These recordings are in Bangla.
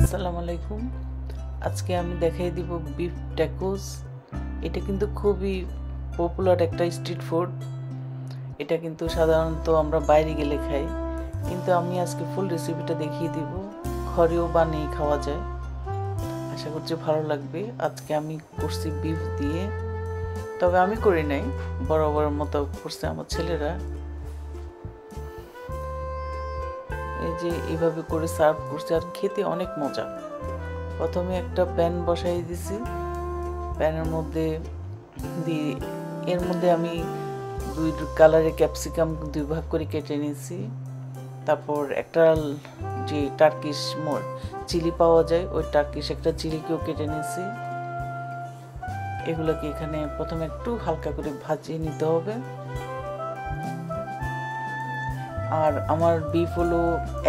আসসালামু আলাইকুম। আজকে আমি দেখাই দিব বিফ ট্যাকোস। এটা কিন্তু খুবই পপুলার একটা স্ট্রিট ফুড। এটা কিন্তু সাধারণত আমরা বাইরে গেলে খাই, কিন্তু আমি আজকে ফুল রেসিপিটা দেখিয়ে দিব। ঘরেও বানিয়ে খাওয়া যায়, আশা করছি ভালো লাগবে। আজকে আমি করছি বিফ দিয়ে, তবে আমি করি নাই, বড় মতো করছে আমার ছেলেরা। এই যে এইভাবে করে সার্ভ করছে, আর খেতে অনেক মজা। প্রথমে একটা প্যান বসাই দিছি, প্যানের মধ্যে দিয়ে এর মধ্যে আমি দুই কালারের ক্যাপসিকাম দুই ভাগ করে কেটে নিয়েছি। তারপর একটা যে টার্কিশ চিলি পাওয়া যায়, ওই টার্কিশ একটা চিলিকেও কেটে নিয়েছি। এগুলোকে এখানে প্রথমে একটু হালকা করে ভাজিয়ে নিতে হবে। আর আমার বিফ হলো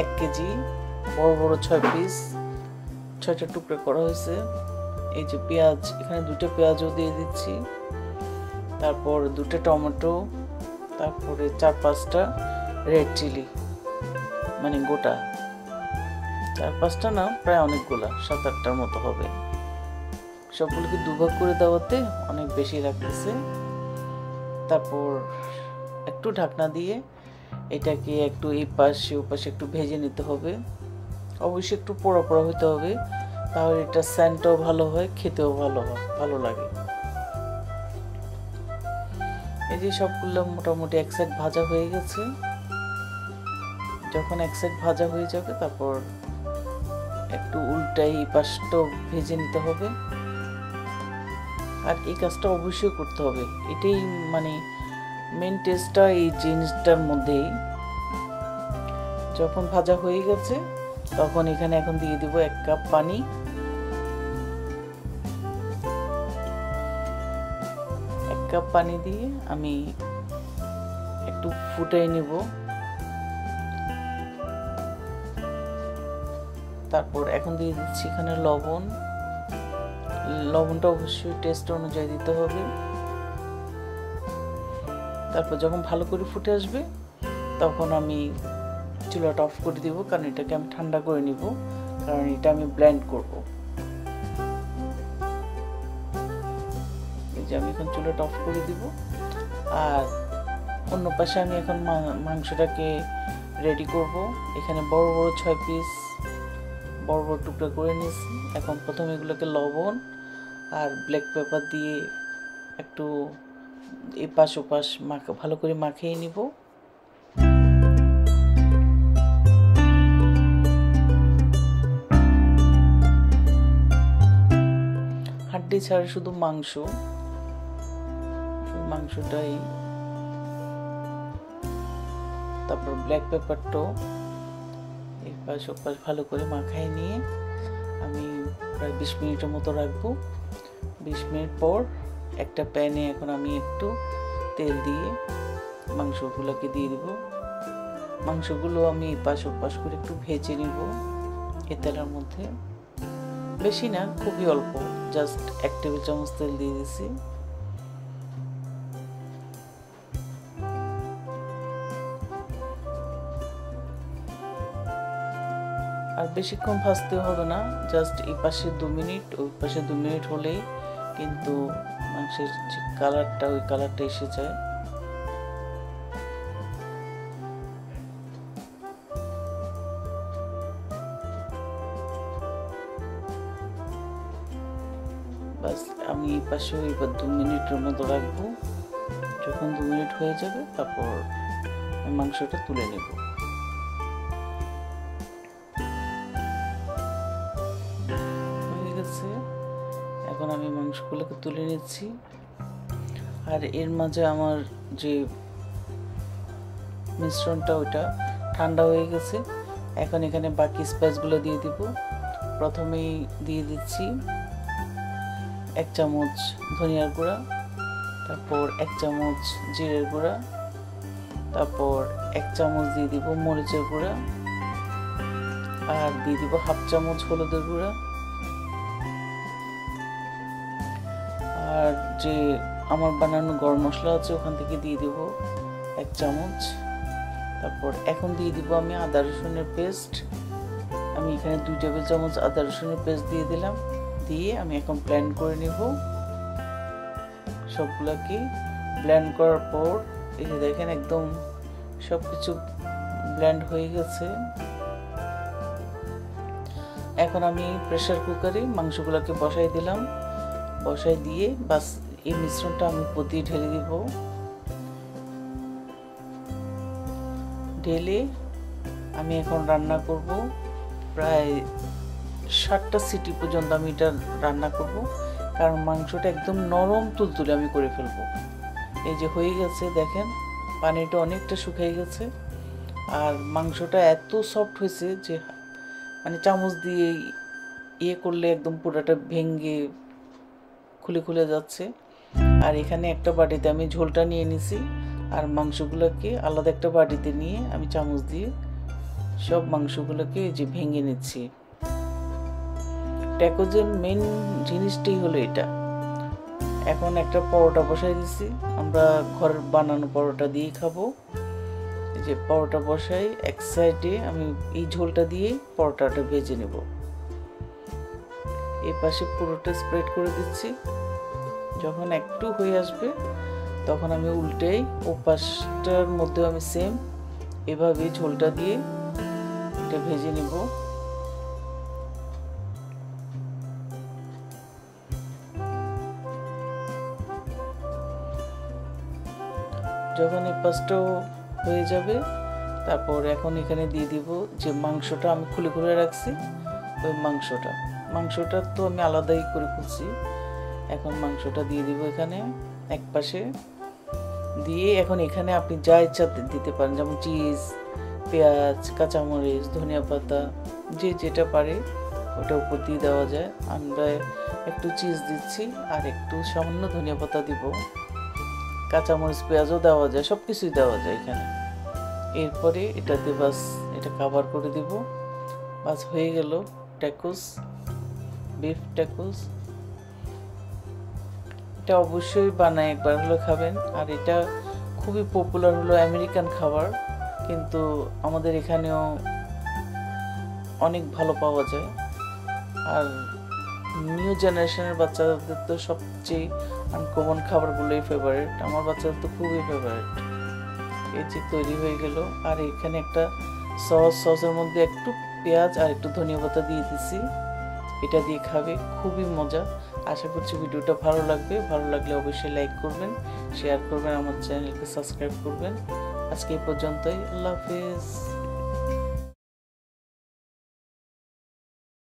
1 কেজি, বড় 6 পিস, 6টা টুকরো করা হয়েছে। এই যে পেঁয়াজ, এখানে 2টা পেঁয়াজও দিয়ে দিচ্ছি, তারপর 2টা টমেটো, তারপরে 4-5টা রেড চিলি, মানে গোটা। 4-5টা না, প্রায় অনেকগুলা, 7-8টার মতো হবে। সবগুলোকে দুভাগ করে দেওয়াতে অনেক বেশি লাগতেছে। তারপর একটু ঢাকনা দিয়ে এটাকে একটু এই পাশে ও পাশে একটু ভেজে নিতে হবে। অবশ্যই একটু পোড়া হতে হবে, তাহলে এটা সেন্টও ভালো হয়, খেতেও ভালো লাগে। এই যে সবগুলো মোটামুটি এক সাইড ভাজা হয়ে গেছে। যখন এক সাইড ভাজা হয়ে যাবে, তারপর একটু উল্টাই এই পাশটাও ভেজে নিতে হবে। আর এই কাজটা অবশ্যই করতে হবে, এটাই মানে মেন টেস্টটা এই জিনিসটার মধ্যেই। যখন ভাজা হয়ে গেছে, তখন এখানে এখন দিয়ে দিব 1 কাপ পানি। পানি দিয়ে আমি একটু ফুটিয়ে নিব। তারপর এখন দিয়ে দিচ্ছি এখানে লবণটা অবশ্যই টেস্ট অনুযায়ী দিতে হবে। তারপর যখন ভালো করে ফুটে আসবে, তখন আমি চুলাটা অফ করে দিব, কারণ এটাকে আমি ঠান্ডা করে নিব, কারণ এটা আমি ব্লেন্ড করব। আমি এখন চুলাটা অফ করে দিব। আর অন্য পাশে আমি এখন মাংসটাকে রেডি করব। এখানে বড় 6 পিস বড় টুকরা করে নিয়েছি। এখন প্রথমে এগুলোকে লবণ আর ব্ল্যাক পেপার দিয়ে একটু এপাশ ওপাশ ভালো করে মাখিয়ে নিব। হাড্ডি ছাড়া শুধু মাংসটাই। তারপর ব্ল্যাক পেপারটাও এপাশ ওপাশ ভালো করে মাখাই নিয়ে আমি প্রায় 20 মিনিটের মতো রাখবো। 20 মিনিট পর একটা প্যানে এখন আমি একটু তেল দিয়ে মাংসগুলোকে দিয়ে দিব। মাংসগুলো আমি এপাশ ওপাশ করে একটু ভেজে নিব এই তেলের মধ্যে। বেশি না, খুবই অল্প, জাস্ট 1 টেবিল চামচ তেল দিয়ে দিছি। আর বেশিক্ষণ ভাজতে হবে না, জাস্ট এই পাশে 2 মিনিট, ওই পাশে 2 মিনিট হলেই কিন্তু মাংসের যে কালারটা, ওই কালারটা এসে যায়। বাস, আমি এই পাশে এবার 2 মিনিটের মতো রাখবো। যখন 2 মিনিট হয়ে যাবে, তারপর মাংসটা তুলে নেব। এখন আমি মাংসগুলোকে তুলে নিচ্ছি। আর এর মাঝে আমার যে মিশ্রণটা, ওইটা ঠান্ডা হয়ে গেছে। এখন এখানে বাকি স্পাইসগুলো দিয়ে দিব। প্রথমেই দিয়ে দিচ্ছি 1 চামচ ধনিয়ার গুঁড়া, তারপর 1 চামচ জিরের গুঁড়া, তারপর 1 চামচ দিয়ে দিব মরিচের গুঁড়া, আর দিয়ে দিব 1/2 চামচ হলুদের গুঁড়া। আর যে আমার বানানো গরম মশলা আছে, ওখান থেকে দিয়ে দেব 1 চামচ। তারপর এখন দিয়ে দিব আমি আদা রসুনের পেস্ট। আমি এখানে 2 টেবিল চামচ আদা রসুনের পেস্ট দিয়ে দিলাম। দিয়ে আমি এখন ব্লেন্ড করে নিব। সবগুলোকে ব্লেন্ড করার পর এই যে দেখেন একদম সব কিছু ব্লেন্ড হয়ে গেছে। এখন আমি প্রেসার কুকারে মাংসগুলোকে বসাই দিলাম। বসাই দিয়ে বাস এই মিশ্রণটা আমি প্রতি ঢেলে দিব। ঢেলে আমি এখন রান্না করব প্রায় 7টা সিটি পর্যন্ত আমি এটা রান্না করব, কারণ মাংসটা একদম নরম তুলতুলে আমি করে ফেলবো। এই যে হয়ে গেছে দেখেন, পানিটা অনেকটা শুকিয়ে গেছে আর মাংসটা এত সফট হয়েছে যে মানে চামচ দিয়ে ইয়ে করলে একদম পুরোটা ভেঙে খুলে খুলে যাচ্ছে। আর এখানে একটা বাটিতে আমি ঝোলটা নিয়ে নিছি আর মাংসগুলোকে আলাদা একটা বাটিতে নিয়ে আমি চামচ দিয়ে সব মাংসগুলোকে যে ভেঙে নিচ্ছি। ট্যাকোজের মেন জিনিসটাই হলো এটা। এখন একটা পরোটা বসাই দিছি, আমরা ঘরের বানানো পরোটা দিয়ে খাবো। এই যে পরোটা বসাই, এক সাইডে আমি এই ঝোলটা দিয়ে পরোটাটা ভেজে নেব। এই পাশে পুরোটা স্প্রেড করে দিচ্ছি। যখন একটু হয়ে আসবে তখন আমি উল্টেই ও পাশটার মধ্যে আমি সেম এভাবে ঝোলটা দিয়ে এটা ভেজে নেব। যখন এই পাশটাও হয়ে যাবে তারপর এখন এখানে দিয়ে দিব যে মাংসটা আমি খুলে খুলে রাখছি, ওই মাংসটা তো আমি আলাদাই করে খুলছি। এখন মাংসটা দিয়ে দিব এখানে এক পাশে দিয়ে। এখন এখানে আপনি যা ইচ্ছা দিতে পারেন, যেমন চিজ, পেঁয়াজ, কাঁচামরিচ, ধনিয়া পাতা, যে যেটা পারে ওটা উপর দিয়ে দেওয়া যায়। আমরা একটু চিজ দিচ্ছি আর একটু সামান্য ধনিয়া পাতা দিব। কাঁচামরিচ, পেঁয়াজও দেওয়া যায়, সব কিছুই দেওয়া যায় এখানে। এরপরে এটাতে বাস এটা কভার করে দিব। বাস হয়ে গেল ট্যাকোস, বিফ ট্যাকোস। এটা অবশ্যই বানায় একবার হলো খাবেন। আর এটা খুবই পপুলার হলো আমেরিকান খাবার, কিন্তু আমাদের এখানেও অনেক ভালো পাওয়া যায়। আর নিউ জেনারেশনের বাচ্চাদের তো সবচেয়ে আনকমন খাবারগুলোই ফেভারিট। আমার বাচ্চাদের তো খুবই ফেভারিট। এই যে তৈরি হয়ে গেল। আর এখানে একটা সসের মধ্যে একটু পেঁয়াজ আর একটু ধনিয়া পাতা দিয়ে দিছি। এটা দিয়ে খাবে, খুবই মজা। আশা করছি ভিডিওটা ভালো লাগবে। ভালো লাগলে অবশ্যই লাইক করবেন, শেয়ার করবেন, আমার চ্যানেলকে সাবস্ক্রাইব করবেন। আজকে এই পর্যন্তই। আল্লাহ হাফেজ।